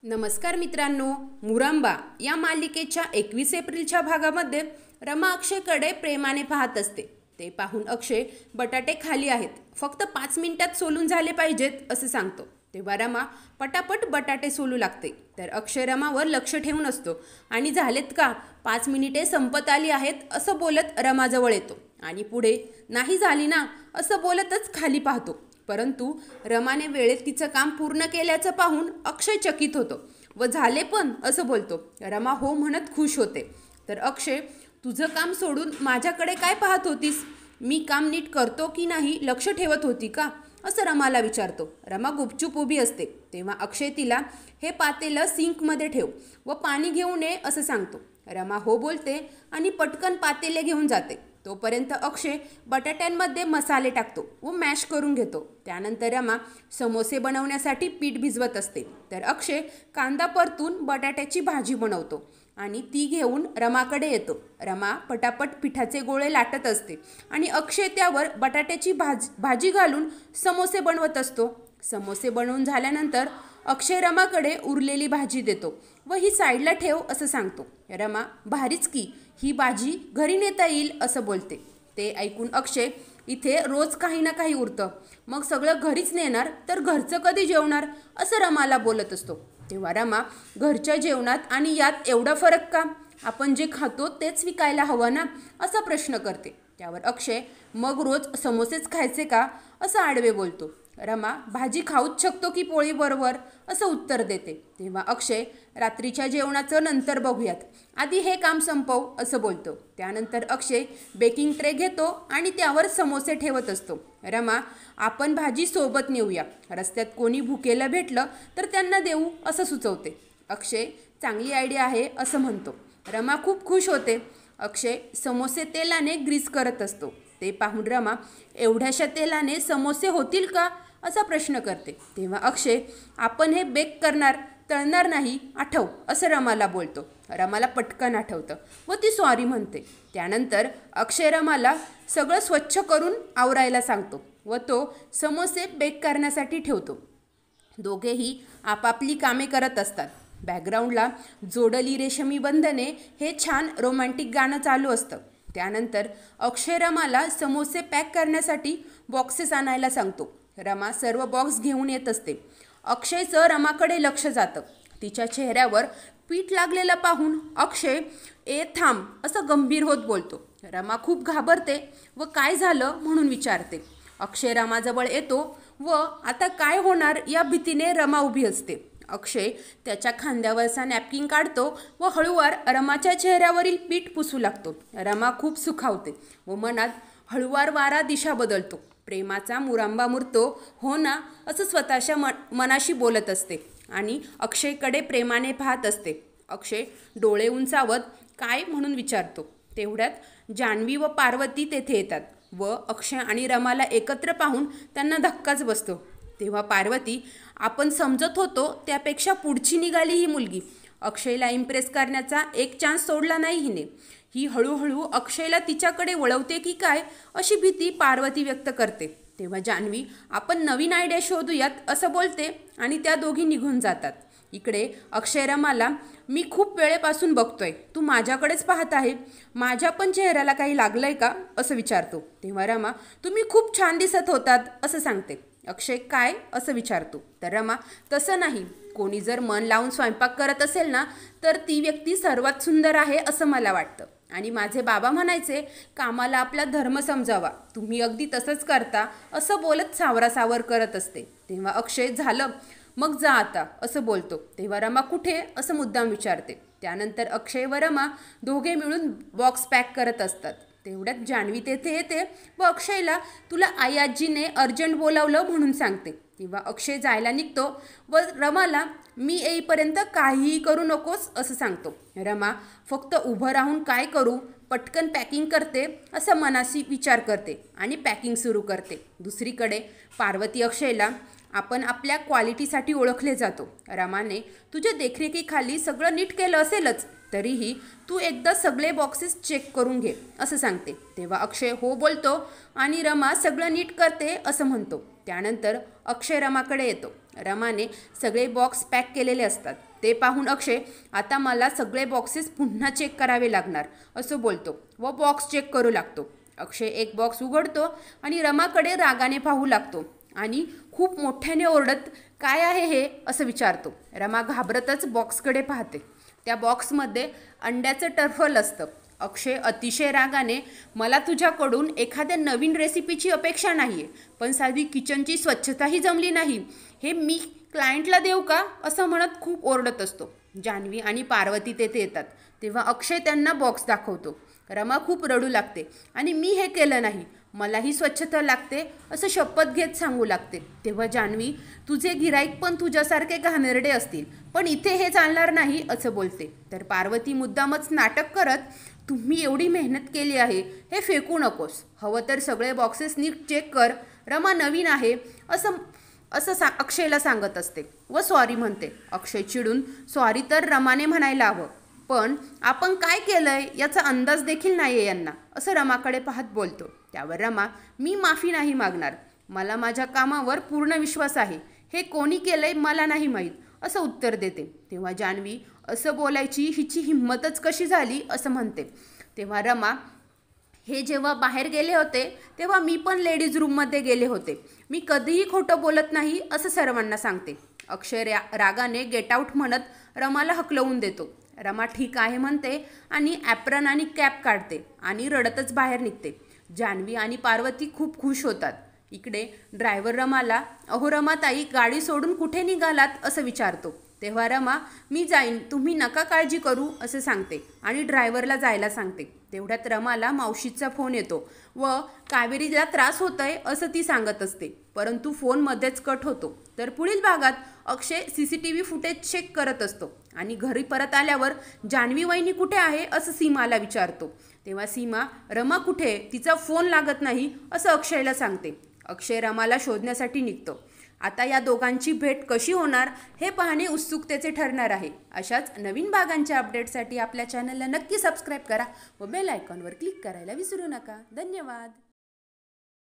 नमस्कार मित्रांनो, मुरांबा या मालिकेच्या 21 एप्रिलच्या भागामध्ये रमा अक्षयकडे प्रेमाने पाहत असते. ते पाहून अक्षय बटाटे खाली आहेत, फक्त 5 मिनिटात सोलून झाले पाहिजेत असे सांगतो. तेव्हा रमा पटापट बटाटे सोलू लागते. तर अक्षय रमावर लक्ष ठेवून असतो आणि झालेत का, 5 मिनिटे संपत आली आहेत असं बोलत रमाजवळ येतो आणि पुढे नाही झाली ना असं बोलतच खाली पाहतो. परंतु रमाने वेळेत तिचं काम पूर्ण केल्याचं पाहून अक्षय चकित होतो व झाले पण असं बोलतो. रमा हो म्हणत खुश होते. तर अक्षय, तुझं काम सोडून माझ्याकडे काय पाहत होतीस? मी काम नीट करतो की नाही लक्ष ठेवत होती का असं रमाला विचारतो. रमा गुपचूप उभी असते. तेव्हा अक्षय तिला हे पातेलं सिंकमध्ये ठेव व पाणी घेऊन ये असं सांगतो. रमा हो बोलते आणि पटकन पातेले घेऊन जाते. तोपर्यंत अक्षय बटाट्यांमध्ये मसाले टाकतो व मॅश करून घेतो. त्यानंतर रमा समोसे बनवण्यासाठी पीठ भिजवत असते. तर अक्षय कांदा परतून बटाट्याची भाजी बनवतो आणि ती घेऊन रमाकडे येतो. रमा पटापट पिठाचे गोळे लाटत असते आणि अक्षय त्यावर बटाट्याची भाजी घालून समोसे बनवत असतो. समोसे बनवून झाल्यानंतर अक्षय रमाकडे उरलेली भाजी देतो व ही साईडला ठेव असं सांगतो. रमा भारीच की, ही भाजी घरी नेता येईल असं बोलते. ते ऐकून अक्षय, इथे रोज काही ना काही उरतं, मग सगळं घरीच नेणार तर घरचं कधी जेवणार असं रमाला बोलत असतो. तेव्हा रमा, घरच्या जेवणात आणि यात एवढा फरक का? आपण जे खातो तेच विकायला हवं ना असा प्रश्न करते. त्यावर अक्षय, मग रोज समोसेच खायचे का असं आडवे बोलतो. रमा भाजी खाऊच शकतो की पोळी बरोबर असं उत्तर देते. तेव्हा अक्षय, रात्रीच्या जेवणाचं नंतर बघूयात, आधी हे काम संपव असं बोलतो. त्यानंतर अक्षय बेकिंग ट्रे घेतो आणि त्यावर समोसे ठेवत असतो. रमा, आपण भाजी सोबत नेऊया, रस्त्यात कोणी भुकेला भेटलं तर त्यांना देऊ असं सुचवते. अक्षय चांगली आयडिया आहे असं म्हणतो. रमा खूप खुश होते. अक्षय समोसे तेलाने ग्रीस करत असतो. ते पाहून रमा, एवढ्याशा तेलाने समोसे होतील का असा प्रश्न करते. तेव्हा अक्षय, आपण हे बेक करणार, तळणार नाही, आठव असं रमाला बोलतो. रमाला पटकन आठवतं व ती सॉरी म्हणते. त्यानंतर अक्षय रमाला सगळं स्वच्छ करून आवरायला सांगतो व तो समोसे बेक करण्यासाठी ठेवतो. दोघेही आपापली कामे करत असतात. बॅकग्राऊंडला जोडली रेशमी बंधने हे छान रोमॅन्टिक गाणं चालू असतं. त्यानंतर अक्षय रमाला समोसे पॅक करण्यासाठी बॉक्सेस आणायला सांगतो. रमा सर्व बॉक्स घेऊन येत असते. अक्षयचं रमाकडे लक्ष जातं. तिच्या चेहऱ्यावर पीठ लागलेलं पाहून अक्षय, ए थांब असं गंभीर होत बोलतो. रमा खूप घाबरते व काय झालं म्हणून विचारते. अक्षय रमाजवळ येतो व आता काय होणार या भीतीने रमा उभी असते. अक्षय त्याच्या खांद्यावरचा नॅपकिन काढतो व हळूवार रमाच्या चेहऱ्यावरील पीठ पुसू लागतो. रमा खूप सुखावते व मनात हळूवार वारा दिशा बदलतो. प्रेमाचा मुरांबा मुरतो हो ना असं स्वतःच्या मनाशी बोलत असते आणि अक्षयकडे प्रेमाने पाहत असते. अक्षय डोळे उंचावत काय म्हणून विचारतो. तेवढ्यात जान्हवी व पार्वती तेथे येतात व अक्षय आणि रमाला एकत्र पाहून त्यांना धक्काच बसतो. तेव्हा पार्वती, आपण समजत होतो त्यापेक्षा पुढची निघाली ही मुलगी. अक्षयला इम्प्रेस करण्याचा एक चान्स सोडला नाही हिने. ही हळूहळू अक्षयला तिच्याकडे वळवते की काय अशी भीती पार्वती व्यक्त करते. तेव्हा जान्हवी, आपण नवीन आयडिया शोधूयात असं बोलते आणि त्या दोघी निघून जातात. इकडे अक्षय रमाला, मी खूप वेळेपासून बघतोय, तू माझ्याकडेच पाहत आहे, माझ्या पण चेहऱ्याला काही लागलंय का असं विचारतो. तेव्हा रमा, तुम्ही खूप छान दिसत होतात असं सांगते. अक्षय काय असं विचारतो. तर रमा, तसं नाही, कोणी जर मन लावून स्वयंपाक करत असेल ना तर ती व्यक्ती सर्वात सुंदर आहे असं मला वाटतं. आणि माझे बाबा म्हणायचे, कामाला आपला धर्म समजावा, तुम्ही अगदी तसंच करता असं बोलत सावरासावर करत असते. तेव्हा अक्षय, झालं मग जा आता असं बोलतो. तेव्हा रमा कुठे असं मुद्दाम विचारते. त्यानंतर अक्षय व रमा दोघे मिळून बॉक्स पॅक करत असतात. तेवढ्यात जान्हवी तेथे येते व अक्षयला, तुला आई आजीने अर्जंट बोलावलं म्हणून सांगते. तेव्हा अक्षय जायला निघतो व रमाला, मी येईपर्यंत काहीही करू नकोस असं सांगतो. रमा फक्त उभं राहून काय करू, पटकन पॅकिंग करते असं मनाशी विचार करते आणि पॅकिंग सुरू करते. दुसरीकडे पार्वती अक्षयला, आपण आपल्या क्वालिटीसाठी ओळखले जातो. रमाने तुझ्या देखरेखीखाली सगळं नीट केलं असेलच, तरीही तू एकदा सगळे बॉक्सेस चेक करून घे असं सांगते. तेव्हा अक्षय हो बोलतो आणि रमा सगळं नीट करते असं म्हणतो. त्यानंतर अक्षय रमाकडे येतो. रमाने सगळे बॉक्स पॅक केलेले असतात. ते पाहून अक्षय आता मला सगळे बॉक्सेस पुन्हा चेक करावे लागणार असं बोलतो व बॉक्स चेक करू लागतो. अक्षय एक बॉक्स उघडतो आणि रमाकडे रागाने पाहू लागतो आणि खूप मोठ्याने ओरडत काय आहे हे असं विचारतो. रमा घाबरतच बॉक्सकडे पाहते. त्या बॉक्समध्ये अंड्याचं टर्फल असतं. अक्षय अतिशय रागाने मला तुझ्याकडून एखाद्या नवीन रेसिपीची अपेक्षा नाही आहे, पण साधी किचनची स्वच्छताही जमली नाही, हे मी क्लायंटला देऊ का असं म्हणत खूप ओरडत असतो. जान्हवी आणि पार्वती तेथे येतात तेव्हा अक्षय त्यांना बॉक्स दाखवतो. रमा खूप रडू लागते आणि मी हे केलं नाही, मलाही स्वच्छता लागते असं शपथ घेत सांगू लागते. तेव्हा जान्हवी तुझे गिराईक पण तुझ्यासारखे घाणेरडे असतील, पण इथे हे चालणार नाही असं बोलते. तर पार्वती मुद्दामच नाटक करत तुम्ही एवढी मेहनत केली आहे हे फेकू नकोस, हवं तर सगळे बॉक्सेस नीट चेक कर, रमा नवीन आहे असं अक्षयला सांगत असते व सॉरी म्हणते. अक्षय चिडून सॉरी तर रमाने म्हणायला हवं, पण आपण काय केलंय याचा अंदाज देखील नाही आहे यांना असं रमाकडे पाहत बोलतो. त्यावर रमा मी माफी नाही मागणार, मला माझ्या कामावर पूर्ण विश्वास आहे, हे कोणी केलंय मला नाही माहीत असं उत्तर देते. तेव्हा जान्हवी असं बोलायची हिची हिंमतच कशी झाली असं म्हणते. तेव्हा रमा हे जेव्हा बाहेर गेले होते तेव्हा मी पण लेडीज रूममध्ये गेले होते, मी कधीही खोटं बोलत नाही असं सर्वांना सांगते. अक्षय रागाने गेट आऊट म्हणत रमाला हकलवून देतो. रमा ठीक आहे म्हणते आणि ॲप्रन आणि कॅप काढते आणि रडतच बाहेर निघते. जान्हवी आणि पार्वती खूप खुश होतात. इकडे ड्रायव्हर रमाला अहो रमाताई गाडी सोडून कुठे निघालात असं विचारतो. तेव्हा रमा मी जाईन, तुम्ही नका काळजी करू असं सांगते आणि ड्रायव्हरला जायला सांगते. तेवढ्यात रमाला मावशीचा फोन येतो व कावेरीला त्रास होतोय असं ती सांगत असते, परंतु फोन मध्येच कट होतो. तर पुढील भागात अक्षय CCTV फुटेज चेक करत असतो आणि घरी परत आल्यावर जान्हवी वहिनी कुठे आहे असं सीमाला विचारतो. तेव्हा सीमा रमा कुठे, तिचा फोन लागत नाही असं अक्षयला सांगते. अक्षय रमाला शोधण्यासाठी निघतो. आता या दोघांची भेट कशी होणार हे पाहणे उत्सुकतेचे ठरणार आहे. अशाच नवीन भागांच्या अपडेटसाठी आपल्या चॅनलला नक्की सबस्क्राईब करा व बेल आयकॉनवर क्लिक करायला विसरू नका. धन्यवाद.